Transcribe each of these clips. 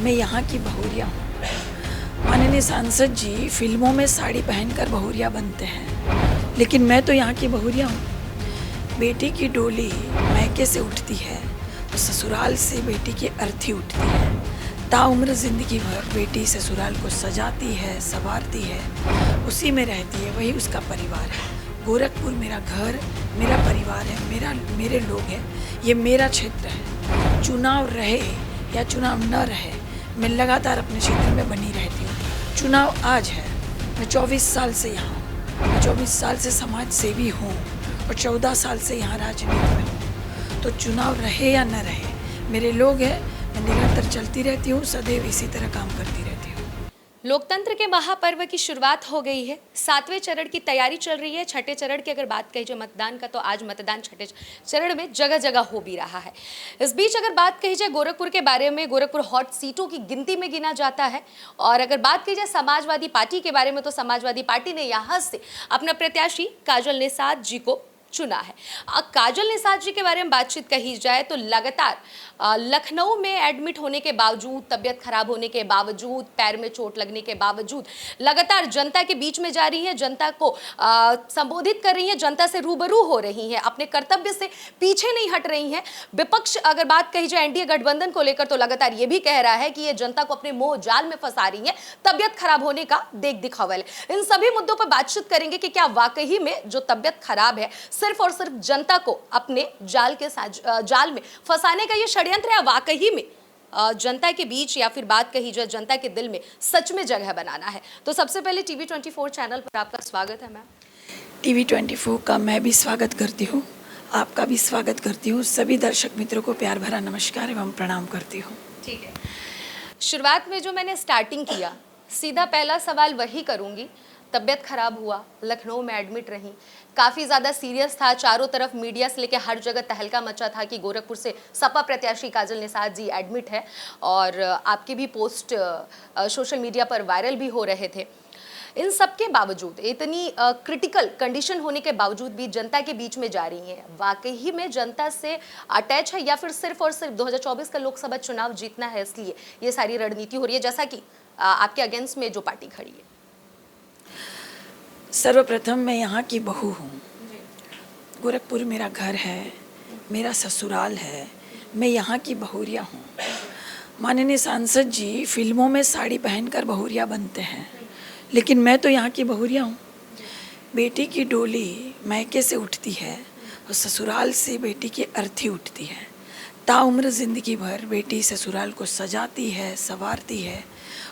मैं यहाँ की बहुरिया हूँ। माननीय सांसद जी फिल्मों में साड़ी पहनकर बहुरिया बनते हैं, लेकिन मैं तो यहाँ की बहुरिया हूँ। बेटी की डोली मैके से उठती है तो ससुराल से बेटी की अर्थी उठती है। ताउम्र ज़िंदगी भर बेटी ससुराल को सजाती है, संवारती है, उसी में रहती है, वही उसका परिवार है। गोरखपुर मेरा घर, मेरा परिवार है, मेरे लोग हैं, ये मेरा क्षेत्र है। चुनाव रहे या चुनाव न रहे, मैं लगातार अपने क्षेत्र में बनी रहती हूँ। चुनाव आज है, मैं 24 साल से यहाँ हूँ, मैं 24 साल से समाज सेवी हूँ और 14 साल से यहाँ राजनीति में हूँ। तो चुनाव रहे या न रहे, मेरे लोग हैं, मैं निरंतर चलती रहती हूँ, सदैव इसी तरह काम करती रहती हूँ। लोकतंत्र के महापर्व की शुरुआत हो गई है। 7वें चरण की तैयारी चल रही है। छठे चरण की अगर बात कही जाए मतदान का, तो आज मतदान छठे चरण में जगह जगह हो भी रहा है। इस बीच अगर बात कही जाए गोरखपुर के बारे में, गोरखपुर हॉट सीटों की गिनती में गिना जाता है। और अगर बात की जाए समाजवादी पार्टी के बारे में, तो समाजवादी पार्टी ने यहाँ से अपना प्रत्याशी काजल निषाद जी को चुना है। काजल निषाद जी के बारे में बातचीत कही जाए तो लगातार लखनऊ में एडमिट होने के बावजूद, तबियत खराब होने के बावजूद, पैर में चोट लगने के बावजूद लगातार जनता के बीच में जा रही है, जनता को संबोधित कर रही है, जनता से रूबरू हो रही है, अपने कर्तव्य से पीछे नहीं हट रही है। विपक्ष अगर बात कही जाए एनडीए गठबंधन को लेकर, तो लगातार ये भी कह रहा है कि ये जनता को अपने मोह जाल में फंसा रही है, तबियत खराब होने का देख दिखावा है। इन सभी मुद्दों पर बातचीत करेंगे कि क्या वाकई में जो तबियत खराब है सिर्फ और सिर्फ जनता को अपने जाल में फंसाने का ये षड्यंत्र है, वाकई में जनता के बीच या फिर बात कही जाए जनता के दिल में सच में जगह बनाना है। तो सबसे पहले टीवी 24 चैनल पर आपका स्वागत है मैम। टीवी 24 का मैं भी स्वागत करती हूँ, आपका भी स्वागत करती हूँ। सभी दर्शक मित्रों को प्यार भरा नमस्कार एवं प्रणाम करती हूँ। ठीक है, शुरुआत में जो मैंने स्टार्टिंग किया, सीधा पहला सवाल वही करूंगी। तबियत खराब हुआ, लखनऊ में एडमिट रही, काफ़ी ज़्यादा सीरियस था, चारों तरफ मीडिया से लेकर हर जगह तहलका मचा था कि गोरखपुर से सपा प्रत्याशी काजल निषाद जी एडमिट है। और आपके भी पोस्ट सोशल मीडिया पर वायरल भी हो रहे थे। इन सब के बावजूद, इतनी क्रिटिकल कंडीशन होने के बावजूद भी जनता के बीच में जा रही हैं, वाकई में जनता से अटैच है या फिर सिर्फ और सिर्फ 2024 का लोकसभा चुनाव जीतना है इसलिए ये सारी रणनीति हो रही है, जैसा कि आपके अगेंस्ट में जो पार्टी खड़ी है? सर्वप्रथम मैं यहाँ की बहू हूँ। गोरखपुर मेरा घर है, मेरा ससुराल है, मैं यहाँ की बहुरिया हूँ। माननीय सांसद जी फिल्मों में साड़ी पहनकर बहुरिया बनते हैं, लेकिन मैं तो यहाँ की बहुरिया हूँ। बेटी की डोली मैके से उठती है और ससुराल से बेटी की अर्थी उठती है। ताउम्र ज़िंदगी भर बेटी ससुराल को सजाती है, संवारती है,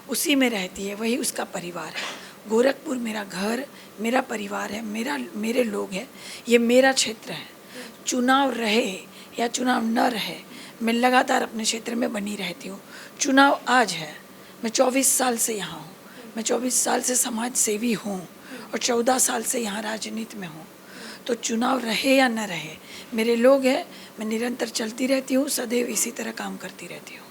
उसी में रहती है, वही उसका परिवार है। गोरखपुर मेरा घर, मेरा परिवार है, मेरे लोग हैं, ये मेरा क्षेत्र है। चुनाव रहे या चुनाव न रहे, मैं लगातार अपने क्षेत्र में बनी रहती हूँ। चुनाव आज है, मैं 24 साल से यहाँ हूँ, मैं 24 साल से समाज सेवी हूँ और 14 साल से यहाँ राजनीति में हूँ। तो चुनाव रहे या न रहे, मेरे लोग हैं, मैं निरंतर चलती रहती हूँ, सदैव इसी तरह काम करती रहती हूँ।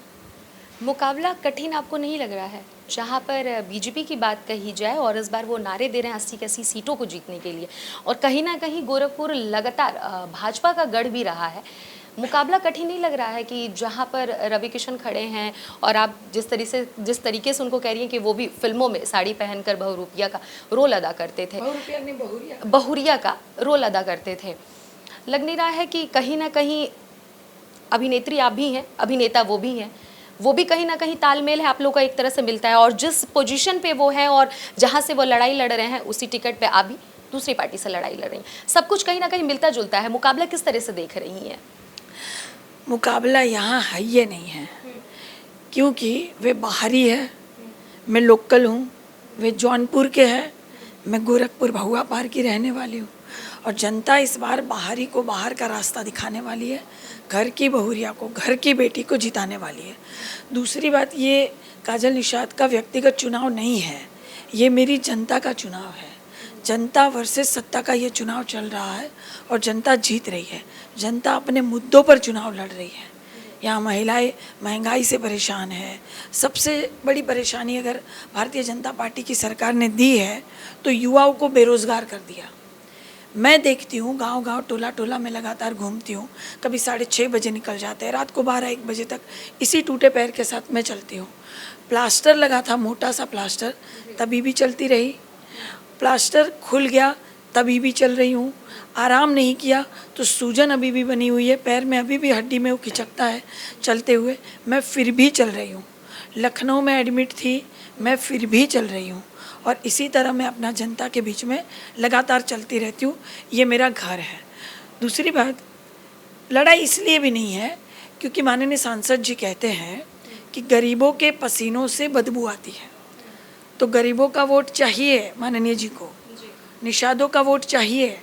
मुकाबला कठिन आपको नहीं लग रहा है? जहाँ पर बीजेपी की बात कही जाए और इस बार वो नारे दे रहे हैं 80 की 80 सीटों को जीतने के लिए, और कहीं ना कहीं गोरखपुर लगातार भाजपा का गढ़ भी रहा है, मुकाबला कठिन नहीं लग रहा है कि जहाँ पर रवि किशन खड़े हैं और आप जिस तरीके से उनको कह रही हैं कि वो भी फिल्मों में साड़ी पहनकर बहुरूपिया का रोल अदा करते थे, बहुरिया का रोल अदा करते थे, लग नहीं रहा है कि कहीं ना कहीं अभिनेत्री आप भी हैं, अभिनेता वो भी हैं, वो भी कहीं ना कहीं तालमेल है आप लोग का एक तरह से मिलता है, और जिस पोजीशन पे वो है और जहाँ से वो लड़ाई लड़ रहे हैं उसी टिकट पे आप भी दूसरी पार्टी से लड़ाई लड़ रही हैं, सब कुछ कहीं ना कहीं मिलता जुलता है। मुकाबला किस तरह से देख रही हैं? मुकाबला यहाँ है ये नहीं है, क्योंकि वे बाहरी है, मैं लोकल हूँ, वे जौनपुर के हैं, मैं गोरखपुर भहुआ पार की रहने वाली हूँ। और जनता इस बार बाहरी को बाहर का रास्ता दिखाने वाली है, घर की बहुरिया को, घर की बेटी को जिताने वाली है। दूसरी बात, ये काजल निषाद का व्यक्तिगत चुनाव नहीं है, ये मेरी जनता का चुनाव है। जनता वर्सेस सत्ता का ये चुनाव चल रहा है और जनता जीत रही है। जनता अपने मुद्दों पर चुनाव लड़ रही है। यहाँ महिलाएं महंगाई से परेशान है। सबसे बड़ी परेशानी अगर भारतीय जनता पार्टी की सरकार ने दी है तो युवाओं को बेरोज़गार कर दिया। मैं देखती हूँ गांव गांव टोला टोला में लगातार घूमती हूँ, कभी 6:30 बजे निकल जाते हैं, रात को 12-1 बजे तक इसी टूटे पैर के साथ मैं चलती हूँ। प्लास्टर लगा था, मोटा सा प्लास्टर, तभी भी चलती रही। प्लास्टर खुल गया तभी भी चल रही हूँ। आराम नहीं किया तो सूजन अभी भी बनी हुई है, पैर में अभी भी हड्डी में वो खिचकता है चलते हुए, मैं फिर भी चल रही हूँ। लखनऊ में एडमिट थी, मैं फिर भी चल रही हूँ। और इसी तरह मैं अपना जनता के बीच में लगातार चलती रहती हूँ। ये मेरा घर है। दूसरी बात, लड़ाई इसलिए भी नहीं है क्योंकि माननीय सांसद जी कहते हैं कि गरीबों के पसीनों से बदबू आती है, तो गरीबों का वोट चाहिए माननीय जी को, निषादों का वोट चाहिए,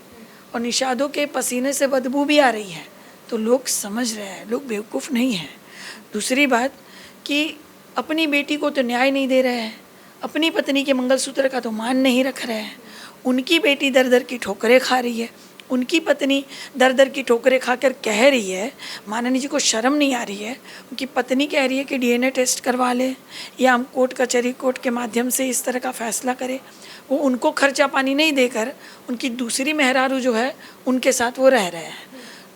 और निषादों के पसीने से बदबू भी आ रही है, तो लोग समझ रहे हैं, लोग बेवकूफ़ नहीं हैं। दूसरी बात कि अपनी बेटी को तो न्याय नहीं दे रहे हैं, अपनी पत्नी के मंगलसूत्र का तो मान नहीं रख रहे हैं। उनकी बेटी दर दर की ठोकरें खा रही है, उनकी पत्नी दर दर की ठोकरें खाकर कह रही है, माननीय जी को शर्म नहीं आ रही है, उनकी पत्नी कह रही है कि डीएनए टेस्ट करवा ले या हम कोर्ट कचहरी कोर्ट के माध्यम से इस तरह का फैसला करें। वो उनको खर्चा पानी नहीं देकर उनकी दूसरी मेहरारू जो है उनके साथ वो रह रहे हैं।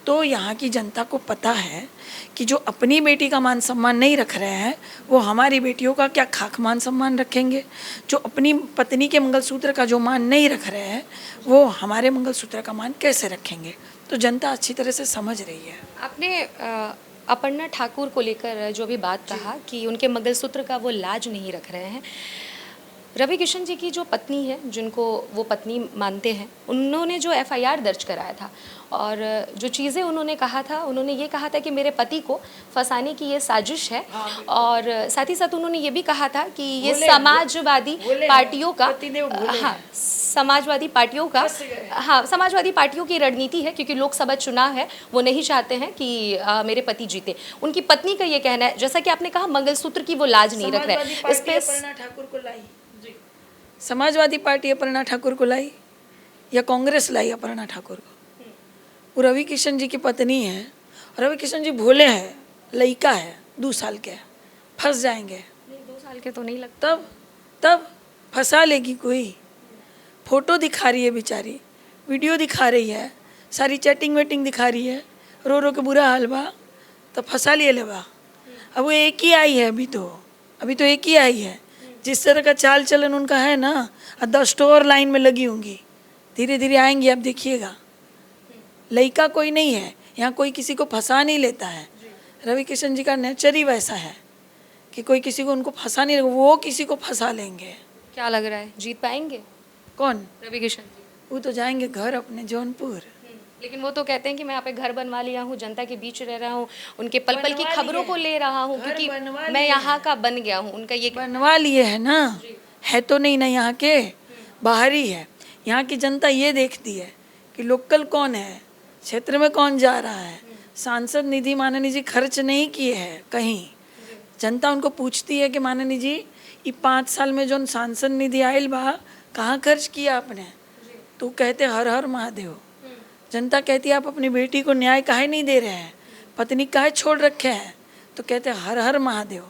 तो यहाँ की जनता को पता है कि जो अपनी बेटी का मान सम्मान नहीं रख रहे हैं वो हमारी बेटियों का क्या खाक मान सम्मान रखेंगे। जो अपनी पत्नी के मंगलसूत्र का जो मान नहीं रख रहे हैं वो हमारे मंगलसूत्र का मान कैसे रखेंगे। तो जनता अच्छी तरह से समझ रही है। आपने अपर्णा ठाकुर को लेकर जो भी बात कहा कि उनके मंगलसूत्र का वो लाज नहीं रख रहे हैं, रवि किशन जी की जो पत्नी है, जिनको वो पत्नी मानते हैं, उन्होंने जो एफआईआर दर्ज कराया था और जो चीज़ें उन्होंने कहा था, उन्होंने ये कहा था कि मेरे पति को फंसाने की ये साजिश है। और साथ ही साथ उन्होंने ये भी कहा था कि ये समाजवादी पार्टियों का, हाँ, समाजवादी पार्टियों का, हाँ, समाजवादी पार्टियों की रणनीति है, क्योंकि लोकसभा चुनाव है, वो नहीं चाहते हैं कि मेरे पति जीते। उनकी पत्नी का ये कहना है, जैसा कि आपने कहा मंगलसूत्र की वो लाज नहीं रख रहे। इस पे ठाकुर को लाई, समाजवादी पार्टी अपर्णा ठाकुर को लाई या कांग्रेस लाई अपर्णा ठाकुर को? वो रवि किशन जी की पत्नी है। रवि किशन जी भोले हैं, लड़का है, 2 साल के, फंस जाएंगे। 2 साल के तो नहीं लगता। तब फंसा लेगी कोई। फोटो दिखा रही है बेचारी, वीडियो दिखा रही है, सारी चैटिंग वेटिंग दिखा रही है, रो रो के बुरा हाल बा, तो फंसा लिए लेवा। अब वो एक ही आई है, अभी तो एक ही आई है। जिस तरह का चाल चलन उनका है ना, 10 और लाइन में लगी होंगी, धीरे धीरे आएंगी, आप देखिएगा। लड़का कोई नहीं है यहाँ, कोई किसी को फंसा नहीं लेता है। रवि किशन जी का नेचर ही वैसा है कि कोई किसी को उनको फंसा नहीं, वो किसी को फंसा लेंगे। क्या लग रहा है, जीत पाएंगे? कौन? रवि किशन जी। वो तो जाएंगे घर अपने जौनपुर। लेकिन वो तो कहते हैं कि मैं यहाँ पे घर बनवा लिया हूँ, जनता के बीच रह रहा हूँ, उनके पल पल की खबरों को ले रहा हूँ, क्योंकि मैं यहाँ का बन गया हूँ। उनका ये बनवा लिए है ना, है तो नहीं ना यहाँ के, बाहरी है। यहाँ की जनता ये देखती है कि लोकल कौन है, क्षेत्र में कौन जा रहा है। सांसद निधि माननीय जी खर्च नहीं किए हैं कहीं। जनता उनको पूछती है कि माननीय जी ये 5 साल में जो सांसद निधि आयल बा कहाँ खर्च किया आपने? तो कहते हर हर महादेव। जनता कहती है आप अपनी बेटी को न्याय काहे नहीं दे रहे हैं, पत्नी काहे छोड़ रखे हैं? तो कहते हर हर महादेव।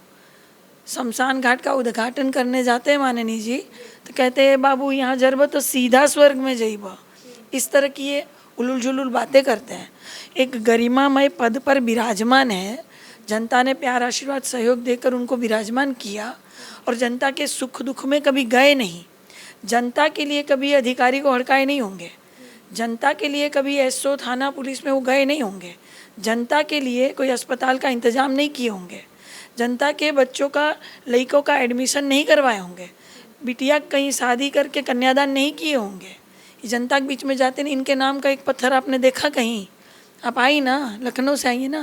शमशान घाट का उद्घाटन करने जाते हैं माननीय जी, तो कहते हैं बाबू यहाँ जरब तो सीधा स्वर्ग में जाइबा। इस तरह की ये उलुल जुलुल बातें करते हैं। एक गरिमामय पद पर विराजमान है, जनता ने प्यार आशीर्वाद सहयोग देकर उनको विराजमान किया, और जनता के सुख दुख में कभी गए नहीं। जनता के लिए कभी अधिकारी को हड़काए नहीं होंगे, जनता के लिए कभी एसओ थाना पुलिस में वो गए नहीं होंगे, जनता के लिए कोई अस्पताल का इंतजाम नहीं किए होंगे, जनता के बच्चों का लड़कों का एडमिशन नहीं करवाए होंगे, बिटिया कहीं शादी करके कन्यादान नहीं किए होंगे। जनता के बीच में जाते नहीं। इनके नाम का एक पत्थर आपने देखा कहीं? आप आई ना, लखनऊ से आई ना,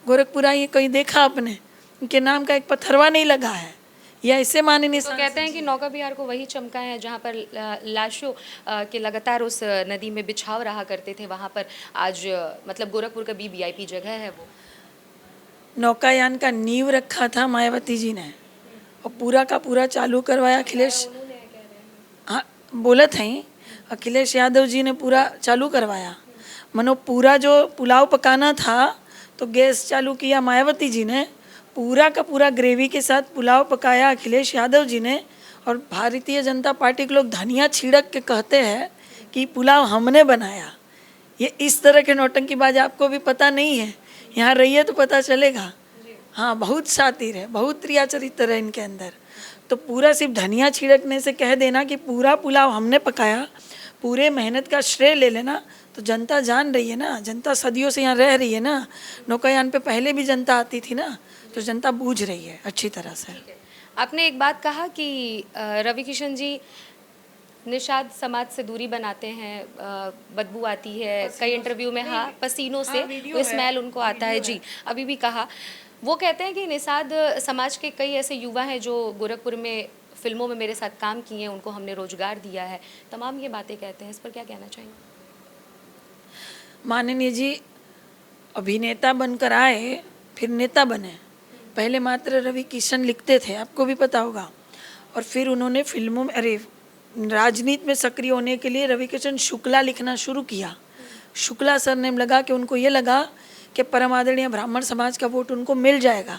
गोरखपुर आई, कहीं देखा आपने? इनके नाम का एक पत्थरवा नहीं लगा है। या ऐसे माननीय तो कहते हैं कि नौका बिहार को वही चमका है जहाँ पर लाशों के लगातार उस नदी में बिछाव रहा करते थे, वहाँ पर आज मतलब गोरखपुर का भी वीआईपी जगह है। वो नौकायान का नींव रखा था मायावती जी ने, और पूरा का पूरा चालू करवाया अखिलेश। हाँ बोला था ही, अखिलेश यादव जी ने पूरा चालू करवाया। मनो पूरा जो पुलाव पकाना था तो गैस चालू किया मायावती जी ने, पूरा का पूरा ग्रेवी के साथ पुलाव पकाया अखिलेश यादव जी ने। और भारतीय जनता पार्टी के लोग धनिया छिड़क के कहते हैं कि पुलाव हमने बनाया। ये इस तरह के नौटंकीबाज आपको भी पता नहीं है, यहाँ रहिए तो पता चलेगा। हाँ, बहुत शातिर है, बहुत क्रिया चरित्र है इनके अंदर। तो पूरा सिर्फ धनिया छिड़कने से कह देना कि पूरा पुलाव हमने पकाया, पूरे मेहनत का श्रेय ले लेना, तो जनता जान रही है ना, जनता सदियों से यहाँ रह रही है ना, नौकायान पे पहले भी जनता आती थी ना, तो जनता बूझ रही है अच्छी तरह से। आपने एक बात कहा कि रवि किशन जी निषाद समाज से दूरी बनाते हैं, बदबू आती है कई इंटरव्यू में, हाँ पसीनों से वो स्मेल उनको आता है जी, अभी भी कहा। वो कहते हैं कि निषाद समाज के कई ऐसे युवा हैं जो गोरखपुर में फिल्मों में मेरे साथ काम किए हैं, उनको हमने रोजगार दिया है, तमाम ये बातें कहते हैं, इस पर क्या कहना चाहिए? माननीय जी अभिनेता बनकर आए, फिर नेता बने। पहले मात्र रवि किशन लिखते थे, आपको भी पता होगा, और फिर उन्होंने फिल्मों में, अरे राजनीति में सक्रिय होने के लिए रवि किशन शुक्ला लिखना शुरू किया। शुक्ला सरनेम लगा कि उनको ये लगा कि परम आदरणीय ब्राह्मण समाज का वोट उनको मिल जाएगा।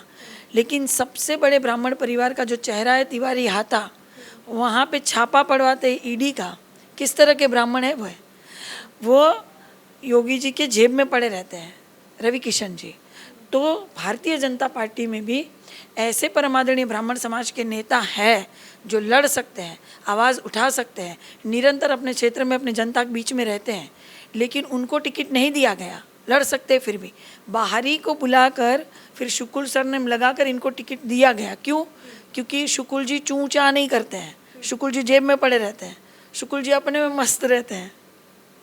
लेकिन सबसे बड़े ब्राह्मण परिवार का जो चेहरा है तिवारी हाथा, वहाँ पे छापा पड़वाते ईडी का, किस तरह के ब्राह्मण है वो योगी जी के जेब में पड़े रहते हैं रवि किशन जी। तो भारतीय जनता पार्टी में भी ऐसे परमादरणीय ब्राह्मण समाज के नेता हैं जो लड़ सकते हैं, आवाज़ उठा सकते हैं, निरंतर अपने क्षेत्र में अपने जनता के बीच में रहते हैं, लेकिन उनको टिकट नहीं दिया गया। लड़ सकते हैं फिर भी, बाहरी को बुलाकर फिर शुक्ल सर ने लगाकर इनको टिकट दिया गया। क्यों? क्योंकि शुक्ल जी चूँ चा नहीं करते हैं, शुक्ल जी जेब में पड़े रहते हैं, शुक्ल जी अपने में मस्त रहते हैं,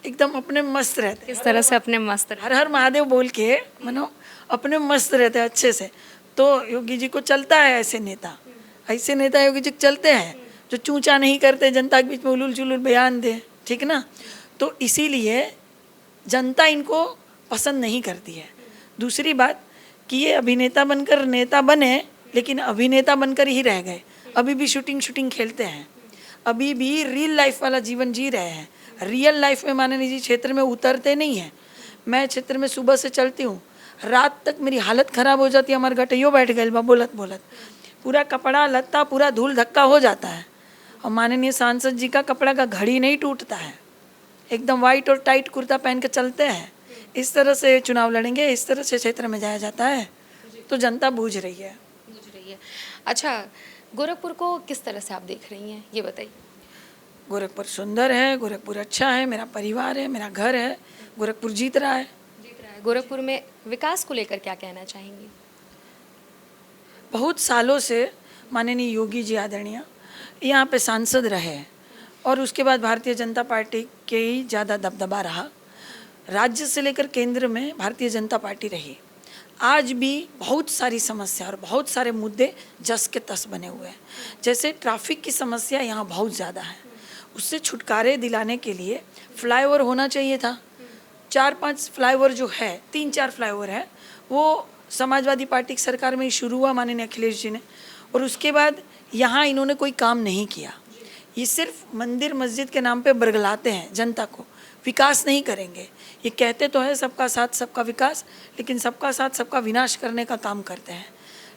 एकदम अपने में मस्त रहते हैं। किस तरह से अपने मस्त हर हर महादेव बोल के मनो अपने में मस्त रहते हैं अच्छे से। तो योगी जी को चलता है ऐसे नेता, ऐसे नेता योगी जी चलते हैं जो चूचा नहीं करते, जनता के बीच में उलूल जुलूल बयान दे, ठीक ना। तो इसीलिए जनता इनको पसंद नहीं करती है। दूसरी बात कि ये अभिनेता बनकर नेता बने, लेकिन अभिनेता बनकर ही रह गए। अभी भी शूटिंग खेलते हैं, अभी भी रियल लाइफ वाला जीवन जी रहे हैं। रियल लाइफ में माननीय जी क्षेत्र में उतरते नहीं हैं। मैं क्षेत्र में सुबह से चलती हूँ, रात तक मेरी हालत ख़राब हो जाती है, हमारे गटैयो बैठ गए बोलत बोलत, पूरा कपड़ा लत्ता पूरा धूल धक्का हो जाता है। और माननीय सांसद जी का कपड़ा का घड़ी नहीं टूटता है, एकदम वाइट और टाइट कुर्ता पहन के चलते हैं। इस तरह से चुनाव लड़ेंगे, इस तरह से क्षेत्र में जाया जाता है, तो जनता बूझ रही है। अच्छा, गोरखपुर को किस तरह से आप देख रही हैं, ये बताइए। गोरखपुर सुंदर है, गोरखपुर अच्छा है, मेरा परिवार है, मेरा घर है, गोरखपुर जीत रहा है। गोरखपुर में विकास को लेकर क्या कहना चाहेंगी? बहुत सालों से माननीय योगी जी आदरणीय यहाँ पे सांसद रहे, और उसके बाद भारतीय जनता पार्टी के ही ज़्यादा दबदबा रहा। राज्य से लेकर केंद्र में भारतीय जनता पार्टी रही। आज भी बहुत सारी समस्या और बहुत सारे मुद्दे जस के तस बने हुए हैं। जैसे ट्रैफिक की समस्या यहाँ बहुत ज़्यादा है, उससे छुटकारे दिलाने के लिए फ्लाईओवर होना चाहिए था। 4-5 फ्लाईओवर जो है, 3-4 फ्लाईओवर है, वो समाजवादी पार्टी की सरकार में ही शुरू हुआ माननीय अखिलेश जी ने, और उसके बाद यहाँ इन्होंने कोई काम नहीं किया। ये सिर्फ मंदिर मस्जिद के नाम पे बरगलाते हैं जनता को, विकास नहीं करेंगे। ये कहते तो है सबका साथ सबका विकास, लेकिन सबका साथ सबका विनाश करने का काम करते हैं।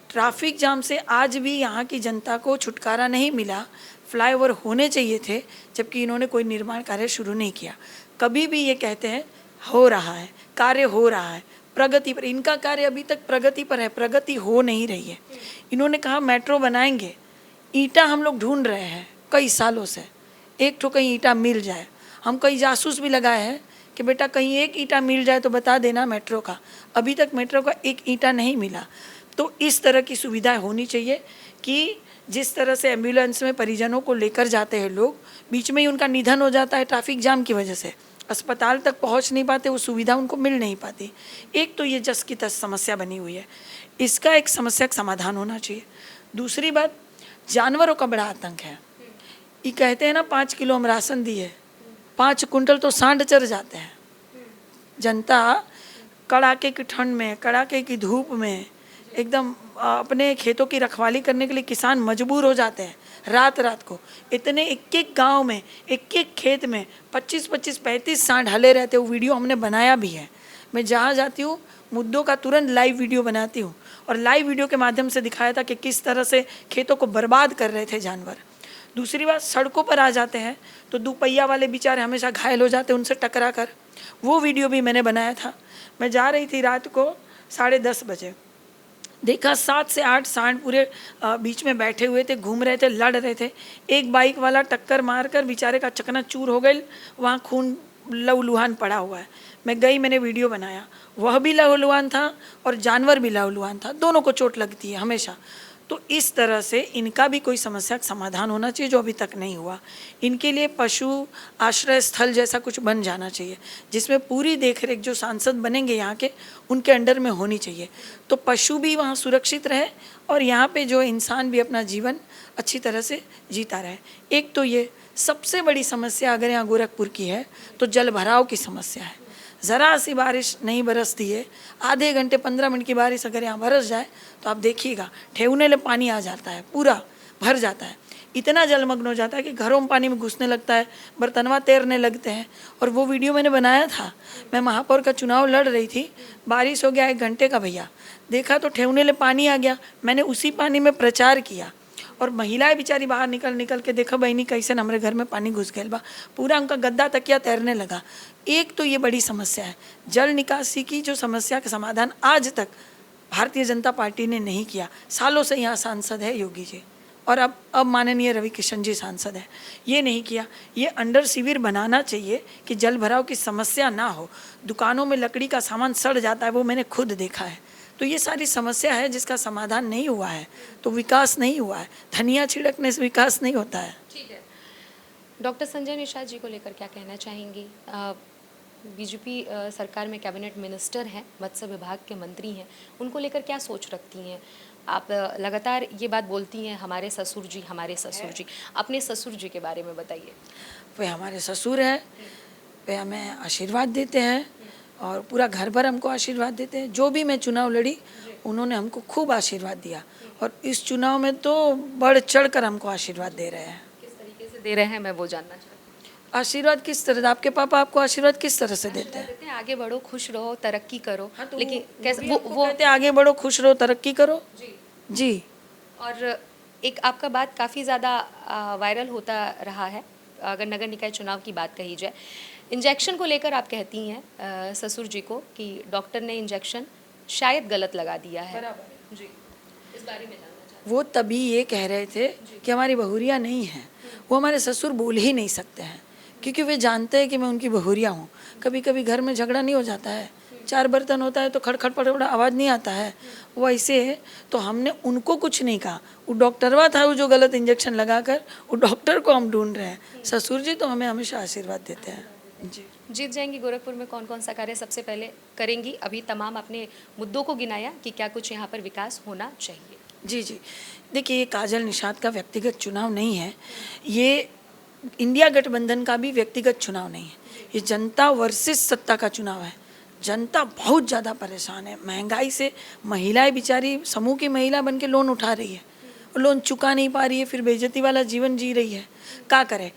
ट्रैफिक जाम से आज भी यहाँ की जनता को छुटकारा नहीं मिला। फ्लाईओवर होने चाहिए थे, जबकि इन्होंने कोई निर्माण कार्य शुरू नहीं किया। कभी भी ये कहते हैं हो रहा है, कार्य हो रहा है, प्रगति पर, इनका कार्य अभी तक प्रगति पर है, प्रगति हो नहीं रही है। इन्होंने कहा मेट्रो बनाएंगे, ईंटा हम लोग ढूंढ रहे हैं कई सालों से, एक ठो कहीं ईंटा मिल जाए। हम कई जासूस भी लगाए हैं कि बेटा कहीं एक ईंटा मिल जाए तो बता देना मेट्रो का। अभी तक मेट्रो का एक ईंटा नहीं मिला। तो इस तरह की सुविधाएं होनी चाहिए कि जिस तरह से एम्बुलेंस में परिजनों को लेकर जाते हैं लोग, बीच में ही उनका निधन हो जाता है ट्रैफिक जाम की वजह से, अस्पताल तक पहुंच नहीं पाते, वो सुविधा उनको मिल नहीं पाती। एक तो ये जस की तस समस्या बनी हुई है, इसका एक समस्या का समाधान होना चाहिए। दूसरी बात, जानवरों का बड़ा आतंक है। ये कहते हैं ना 5 किलो हम राशन दिए, 5 कुंटल तो सांड चर जाते हैं। जनता कड़ाके की ठंड में, कड़ाके की धूप में, एकदम अपने खेतों की रखवाली करने के लिए किसान मजबूर हो जाते हैं रात रात को। इतने एक गांव में, एक खेत में 25-35 सांड हले रहते हो। वीडियो हमने बनाया भी है। मैं जहाँ जाती हूँ मुद्दों का तुरंत लाइव वीडियो बनाती हूँ, और लाइव वीडियो के माध्यम से दिखाया था कि किस तरह से खेतों को बर्बाद कर रहे थे जानवर। दूसरी बात, सड़कों पर आ जाते हैं तो दुपहिया वाले बेचारे हमेशा घायल हो जाते हैं उनसे टकरा कर। वो वीडियो भी मैंने बनाया था। मैं जा रही थी रात को 10:30 बजे, देखा 7 से 8 सांड पूरे बीच में बैठे हुए थे, घूम रहे थे, लड़ रहे थे। एक बाइक वाला टक्कर मारकर बेचारे का चकनाचूर हो गई, वहाँ खून लहूलुहान पड़ा हुआ है। मैं गई, मैंने वीडियो बनाया, वह भी लहूलुहान था और जानवर भी लहूलुहान था, दोनों को चोट लगती है हमेशा। तो इस तरह से इनका भी कोई समस्या का समाधान होना चाहिए जो अभी तक नहीं हुआ। इनके लिए पशु आश्रय स्थल जैसा कुछ बन जाना चाहिए, जिसमें पूरी देखरेख जो सांसद बनेंगे यहाँ के, उनके अंडर में होनी चाहिए। तो पशु भी वहाँ सुरक्षित रहे और यहाँ पे जो इंसान भी अपना जीवन अच्छी तरह से जीता रहे। एक तो ये सबसे बड़ी समस्या अगर यहाँ गोरखपुर की है तो जल भराव की समस्या है। ज़रा सी बारिश नहीं बरसती है, आधे घंटे 15 मिनट की बारिश अगर यहाँ बरस जाए तो आप देखिएगा ठेवने में पानी आ जाता है, पूरा भर जाता है, इतना जलमग्न हो जाता है कि घरों में पानी में घुसने लगता है, बर्तनवा तैरने लगते हैं। और वो वीडियो मैंने बनाया था, मैं महापौर का चुनाव लड़ रही थी, बारिश हो गया 1 घंटे का भैया, देखा तो ठेवने में पानी आ गया, मैंने उसी पानी में प्रचार किया और महिलाएं बेचारी बाहर निकल के देखो बहनी कैसे हमारे घर में पानी घुस गया बा, पूरा उनका गद्दा तकिया तैरने लगा। एक तो ये बड़ी समस्या है, जल निकासी की जो समस्या का समाधान आज तक भारतीय जनता पार्टी ने नहीं किया। सालों से यहाँ सांसद है योगी जी और अब माननीय रवि किशन जी सांसद है, ये नहीं किया। ये अंडर शिविर बनाना चाहिए कि जल भराव की समस्या ना हो। दुकानों में लकड़ी का सामान सड़ जाता है, वो मैंने खुद देखा है। तो ये सारी समस्या है जिसका समाधान नहीं हुआ है तो विकास नहीं हुआ है। धनिया छिड़कने से विकास नहीं होता है। ठीक है, डॉक्टर संजय निषाद जी को लेकर क्या कहना चाहेंगी? बीजेपी सरकार में कैबिनेट मिनिस्टर हैं, मत्स्य विभाग के मंत्री हैं, उनको लेकर क्या सोच रखती हैं आप? लगातार ये बात बोलती हैं हमारे ससुर जी, हमारे ससुर जी। अपने ससुर जी के बारे में बताइए। वे हमारे ससुर हैं, वे हमें आशीर्वाद देते हैं और पूरा घर भर हमको आशीर्वाद देते हैं। जो भी मैं चुनाव लड़ी उन्होंने हमको खूब आशीर्वाद दिया और इस चुनाव में तो बढ़ चढ़ कर हमको आशीर्वाद दे रहे हैं। किस तरीके से दे रहे हैं मैं वो जानना चाहती हूँ। आशीर्वाद किस तरह? आपके पापा आपको आशीर्वाद किस तरह से देते हैं? आगे बढ़ो, खुश रहो, तरक्की करो। हाँ, तो लेकिन कैसे वो कहते हैं आगे बढ़ो, खुश रहो, तरक्की करो। जी। और एक आपका बात काफ़ी ज़्यादा वायरल होता रहा है, अगर नगर निकाय चुनाव की बात कही जाए, इंजेक्शन को लेकर आप कहती हैं ससुर जी को कि डॉक्टर ने इंजेक्शन शायद गलत लगा दिया है। जी, इस बारे में जानना चाहती वो तभी ये कह रहे थे कि हमारी बहुरिया नहीं है। वो हमारे ससुर बोल ही नहीं सकते हैं क्योंकि वे जानते हैं कि मैं उनकी बहुरिया हूँ। कभी कभी घर में झगड़ा नहीं हो जाता है, 4 बर्तन होता है तो खड़खड़ पड़पड़ा आवाज़ नहीं आता है, वो ऐसे है। तो हमने उनको कुछ नहीं कहा, वो डॉक्टरवा था वो जो गलत इंजेक्शन लगाकर, वो डॉक्टर को हम ढूंढ रहे हैं। ससुर जी तो हमें हमेशा आशीर्वाद देते हैं। जी। जीत जाएंगी गोरखपुर में कौन कौन सा कार्य सबसे पहले करेंगी? अभी तमाम अपने मुद्दों को गिनाया कि क्या कुछ यहाँ पर विकास होना चाहिए। जी जी, देखिए ये काजल निषाद का व्यक्तिगत चुनाव नहीं है, ये इंडिया गठबंधन का भी व्यक्तिगत चुनाव नहीं है, ये जनता वर्सेस सत्ता का चुनाव है। जनता बहुत ज़्यादा परेशान है, महंगाई से महिलाएं बेचारी समूह की महिला बन के लोन उठा रही है, लोन चुका नहीं पा रही है, फिर बेइज्जती वाला जीवन जी रही है। क्या करे?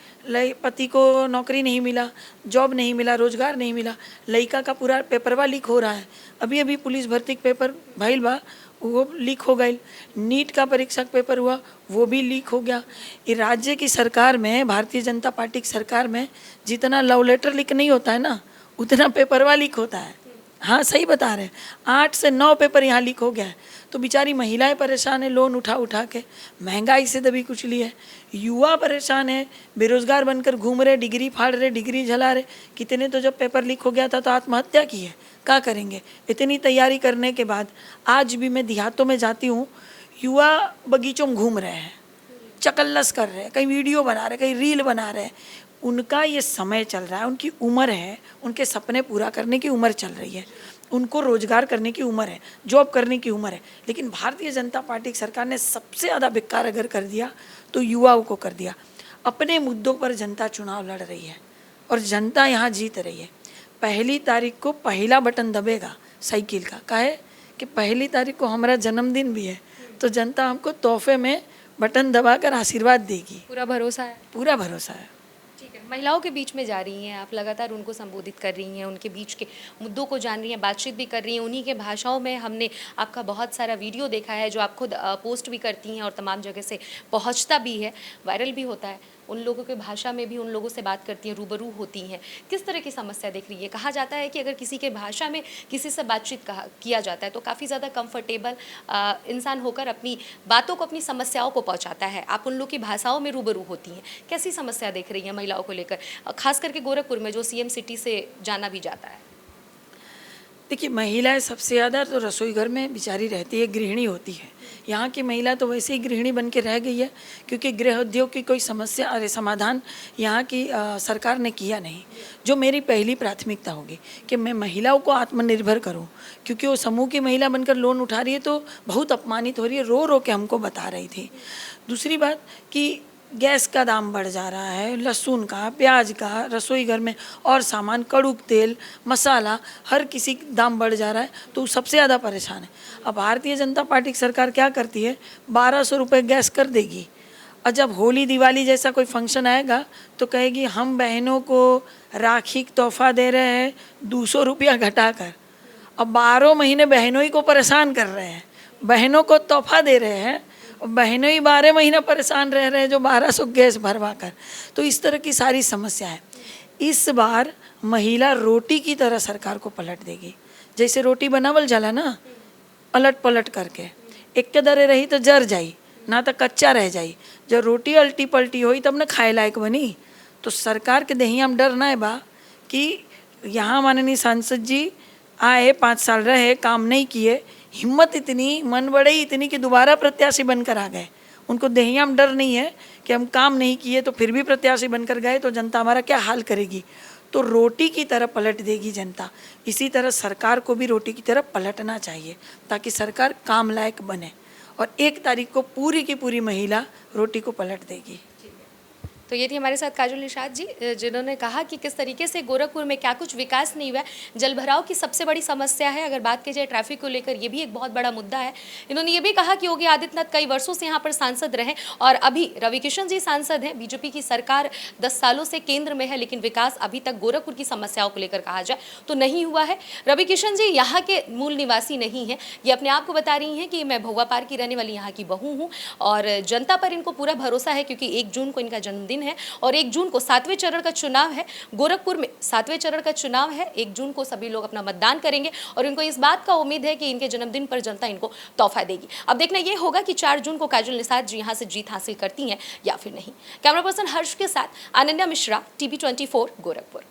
पति को नौकरी नहीं मिला, जॉब नहीं मिला, रोजगार नहीं मिला, लड़का का पूरा पेपरवा लीक हो रहा है। अभी अभी पुलिस भर्ती पेपर भइल बा, वो लीक हो गई। नीट का परीक्षा का पेपर हुआ, वो भी लीक हो गया। ये राज्य की सरकार में, भारतीय जनता पार्टी की सरकार में जितना लव लेटर लीक नहीं होता है ना, उतना पेपरवा लीक होता है। हाँ सही बता रहे हैं, 8 से 9 पेपर यहाँ लीक हो गया है। तो बेचारी महिलाएं परेशान है, लोन उठा के, महंगाई से दबी कुचली है। युवा परेशान है, बेरोजगार बनकर घूम रहे, डिग्री फाड़ रहे, डिग्री जला रहे। कितने तो जब पेपर लीक हो गया था तो आत्महत्या की है। क्या करेंगे? इतनी तैयारी करने के बाद आज भी मैं देहातों में जाती हूँ, युवा बगीचों में घूम रहे हैं, चकल्लस कर रहे हैं, कहीं वीडियो बना रहे, कहीं रील बना रहे हैं। उनका ये समय चल रहा है, उनकी उम्र है, उनके सपने पूरा करने की उम्र चल रही है, उनको रोजगार करने की उम्र है, जॉब करने की उम्र है। लेकिन भारतीय जनता पार्टी की सरकार ने सबसे ज़्यादा भिक्कार अगर कर दिया तो युवाओं को कर दिया। अपने मुद्दों पर जनता चुनाव लड़ रही है और जनता यहाँ जीत रही है। 1 तारीख को पहला बटन दबेगा साइकिल का, काहे कि 1 तारीख को हमारा जन्मदिन भी है, तो जनता हमको तोहफे में बटन दबाकर आशीर्वाद देगी। पूरा भरोसा है? पूरा भरोसा है। ठीक है। महिलाओं के बीच में जा रही हैं, आप लगातार उनको संबोधित कर रही हैं, उनके बीच के मुद्दों को जान रही हैं, बातचीत भी कर रही हैं, उन्हीं के भाषाओं में हमने आपका बहुत सारा वीडियो देखा है जो आप खुद पोस्ट भी करती हैं और तमाम जगह से पहुंचता भी है, वायरल भी होता है। उन लोगों की भाषा में भी उन लोगों से बात करती हैं, रूबरू होती हैं। किस तरह की समस्या देख रही है? कहा जाता है कि अगर किसी के भाषा में किसी से बातचीत किया जाता है तो काफ़ी ज़्यादा कंफर्टेबल इंसान होकर अपनी बातों को, अपनी समस्याओं को पहुंचाता है। आप उन लोग की भाषाओं में रूबरू होती हैं, कैसी समस्या देख रही हैं महिलाओं को लेकर, खास करके गोरखपुर में जो सीएम सिटी से जाना भी जाता है? देखिए, महिलाएं सबसे ज़्यादा तो रसोई घर में बेचारी रहती है, गृहिणी होती है। यहाँ की महिला तो वैसे ही गृहिणी बन के रह गई है, क्योंकि गृह उद्योग की कोई समस्या अरे समाधान यहाँ की सरकार ने किया नहीं। जो मेरी पहली प्राथमिकता होगी कि मैं महिलाओं को आत्मनिर्भर करूँ, क्योंकि वो समूह की महिला बनकर लोन उठा रही है तो बहुत अपमानित हो रही है, रो रो के हमको बता रही थी। दूसरी बात कि गैस का दाम बढ़ जा रहा है, लहसुन का, प्याज का, रसोई घर में और सामान, कड़ूक तेल, मसाला, हर किसी दाम बढ़ जा रहा है, तो सबसे ज़्यादा परेशान है। अब भारतीय जनता पार्टी की सरकार क्या करती है, 1200 रुपये गैस कर देगी, और जब होली दिवाली जैसा कोई फंक्शन आएगा तो कहेगी हम बहनों को राखी तोहफा दे रहे हैं 200 रुपया घटाकर। अब 12 महीने बहनों ही को परेशान कर रहे हैं, बहनों को तोहफा दे रहे हैं, बहनों ही 12 महीना परेशान रह रहे हैं जो 1200 गैस भरवा कर। तो इस तरह की सारी समस्या है। इस बार महिला रोटी की तरह सरकार को पलट देगी, जैसे रोटी बनावल जाला ना, अलट पलट करके एक के दरे रही तो जर जाई, ना तो कच्चा रह जाई। जब रोटी अल्टी पल्टी हुई तब न खाए लायक बनी। तो सरकार के दहिया में डर ना है बा कि यहाँ माननीय सांसद जी आए, 5 साल रहे, काम नहीं किए, हिम्मत इतनी, मन बढ़ई इतनी कि दोबारा प्रत्याशी बनकर आ गए। उनको दहिया में डर नहीं है कि हम काम नहीं किए तो फिर भी प्रत्याशी बनकर गए तो जनता हमारा क्या हाल करेगी। तो रोटी की तरह पलट देगी जनता। इसी तरह सरकार को भी रोटी की तरह पलटना चाहिए ताकि सरकार काम लायक बने, और 1 तारीख को पूरी की पूरी महिला रोटी को पलट देगी। तो ये थी हमारे साथ काजल निषाद जी, जिन्होंने कहा कि किस तरीके से गोरखपुर में क्या कुछ विकास नहीं हुआ है। जलभराव की सबसे बड़ी समस्या है। अगर बात की जाए ट्रैफिक को लेकर, ये भी एक बहुत बड़ा मुद्दा है। इन्होंने ये भी कहा कि योगी आदित्यनाथ कई वर्षों से यहाँ पर सांसद रहे और अभी रविकिशन जी सांसद हैं। बीजेपी की सरकार 10 सालों से केंद्र में है, लेकिन विकास अभी तक गोरखपुर की समस्याओं को लेकर कहा जाए तो नहीं हुआ है। रविकिशन जी यहाँ के मूल निवासी नहीं है, ये अपने आप को बता रही हैं कि मैं भौवा पार की रहने वाली यहाँ की बहू हूँ और जनता पर इनको पूरा भरोसा है, क्योंकि 1 जून को इनका जन्मदिन है और 1 जून को 7वें चरण का चुनाव है। गोरखपुर में 7वें चरण का चुनाव है। 1 जून को सभी लोग अपना मतदान करेंगे और इनको इस बात का उम्मीद है कि इनके जन्मदिन पर जनता इनको तोहफा देगी। अब देखना ये होगा कि 4 जून को काजल निषाद जी यहाँ से जीत हासिल करती हैं या फिर नहीं। कैमरा पर्सन हर्ष के साथ अनन्या मिश्रा, टीवी 24 गोरखपुर।